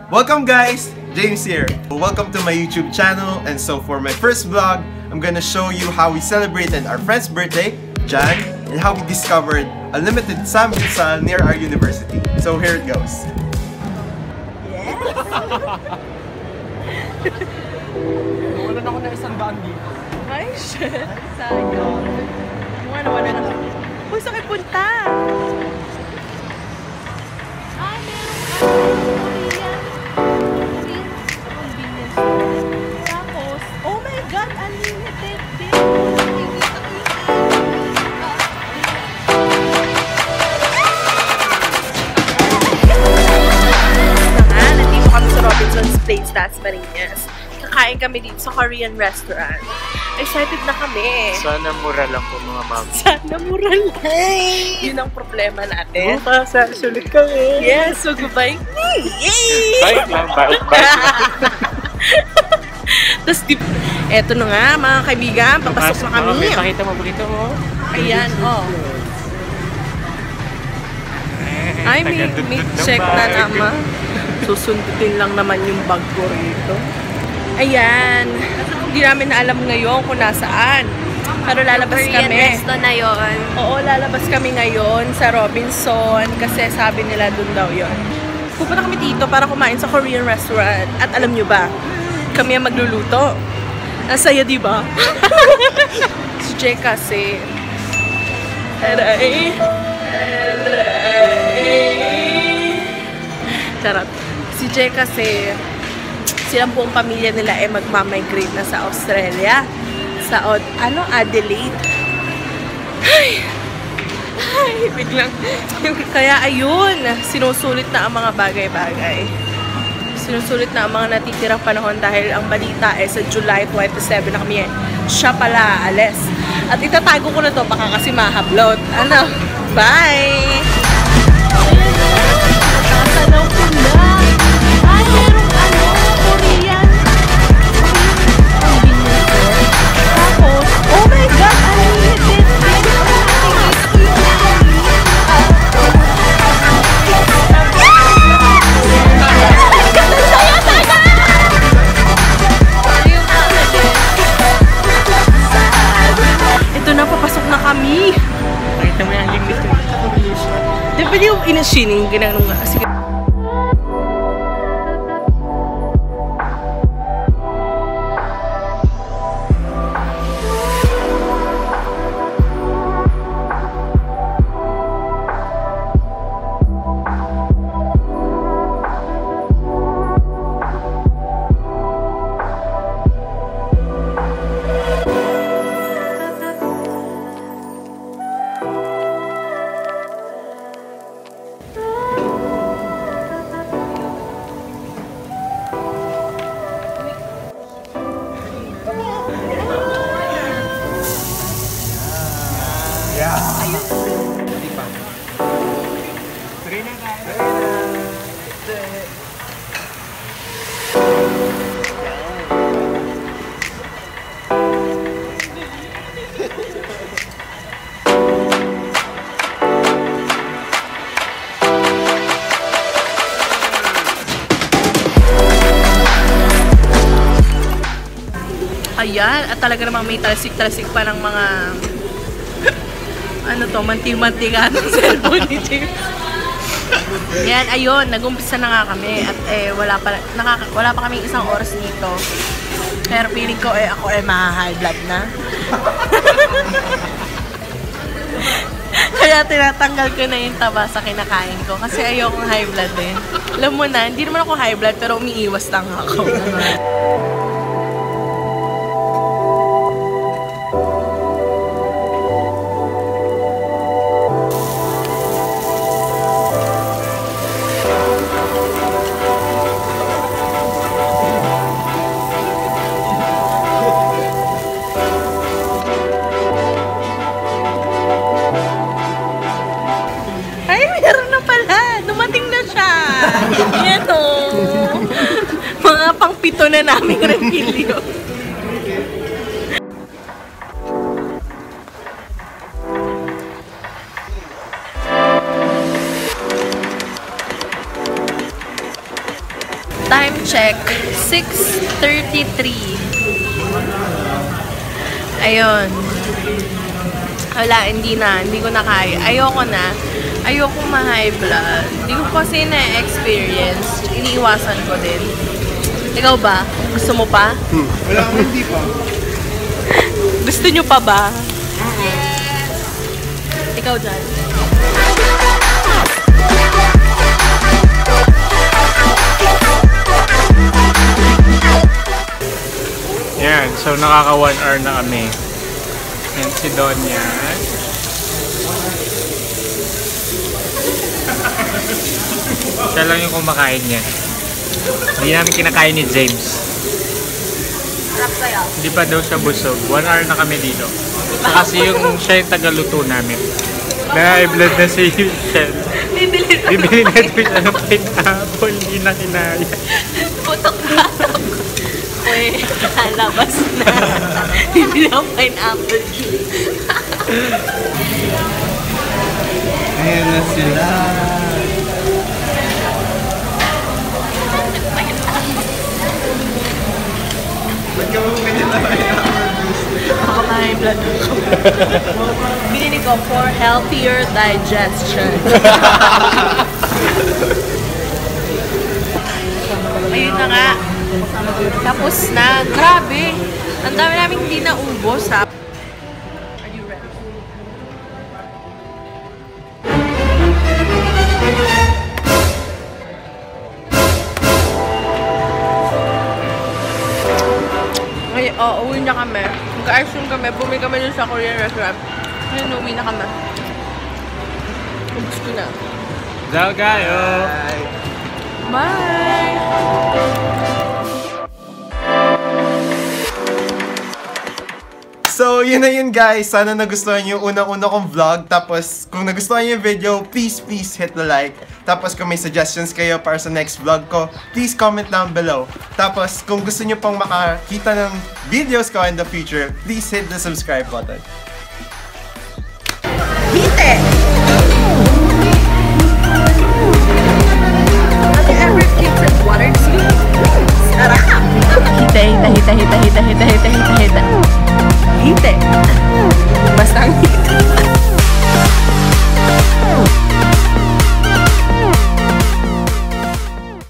Welcome guys! James here. Welcome to my YouTube channel, and so for my first vlog, I'm gonna show you how we celebrated our friend's birthday, Jan, and how we discovered a limited samgyeopsal near our university. So here it goes. Yes! Wala na ako na isang daan dito. Ay, shit. Sayang. Mukha naman na lang. Uy, saan kayo punta? Ay, meron convenience store. Tapos, oh my God, unlimited din. Nandito kami sa Robinson's Place, Dasmariñas. Kakain kami dito sa Korean restaurant. Excited na kami. Sana mura lang po mga ma'am. Sana mura lang. Yun ang problema natin. Bukas, sulit kami. Yes, so goodbye. Yay! Bye lang, bye. Tapos, eto na nga, mga kaibigan, papasok na kami. Pakita mo, pakita mo. Ayan, oh. Ay, may check na naman. Susundutin lang naman yung bag ko rito. Ayan. Hindi namin na alam ngayon kung nasaan. Pero lalabas Korean kami. resto na yon. Oo, lalabas kami ngayon sa Robinson kasi sabi nila dun daw yon. Pupunta kami dito para kumain sa Korean restaurant. At alam nyo ba, kami ang magluluto. Ang saya, di ba? Si Jay kasi. Aray. Charot. Si Jay kasi, silang buong pamilya nila ay magmamigrate na sa Australia. Sa Adelaide. Ay, biglang. Kaya ayun, sinusulit na ang mga bagay-bagay. Sinusulit na ang mga natitirang panahon dahil ang balita ay sa July 27 na kami siya pala alis. At itatago ko na to baka kasi mahablot. Ano? Bye! Nakasalaw ko na. Ay, merong Korean convenience store. Tapos, oh my God, unlimited! Ito na, papasok na kami. Pakita mo yung limit mo. Di ba yung inasining ginanong nga? Sige. Ayan, at talaga namang may talasik-talasik pa ng mga ano to, manti-mantika ng cellphone ni James. Ayan, ayun, nag-umpisa na nga kami at wala pa kaming isang oras dito. Pero feeling ko ako maha-high blood na. Kaya tinatanggal ko na yung taba sa kinakain ko kasi ayokong high blood din. Alam mo na, hindi naman ako high blood pero umiiwas lang ako. Meron na pala! Dumating na siya! Yan o! Mga pang-pito na naming repilyo. Time check, 6:33. Ayun. Wala, hindi ko na kaya. Ayoko ma-high blood. Hindi ko kasi na-experience. Iniiwasan ko din. Ikaw ba? Gusto mo pa? Wala akong hindi pa. Gusto nyo pa ba? Ikaw dyan. Yan, so nakaka 1 hour na kami. Yan si Donya. Siya lang yung kumakain niya. Hindi namin kinakain ni James. Hindi pa daw siya busog. 1 hour na kami dito. So, kasi siya yung tagaluto namin. Na-blood na si Shell. Bibili na doon siya ng pineapple. Hindi na kinaya. Putok-patok. Uy, lalabas na. Bibili ang pineapple. Ayan na sila. Ba't ka mo ganyan na Baka may blood ako. Binili ko for healthier digestion. Ayun na nga. Tapos na. Grabe. Ang dami namin hindi naubos ha. Are you ready? Ay, uwi na kami. Mag-ice cream kami. Bumili kami dun sa Korean restaurant. Ayun, uwi na kami. Ubus ko na. Ciao, kayo! Bye! So, yun na yun guys. Sana nagustuhan nyo yung unang-una kong vlog. Tapos, kung nagustuhan nyo yung video, please hit the like. Tapos, kung may suggestions kayo para sa next vlog ko, please comment down below. Tapos, kung gusto nyo pang makakita ng videos ko in the future, please hit the subscribe button. Hite! Have you ever tasted water tea? Sarap! Hite! Hite!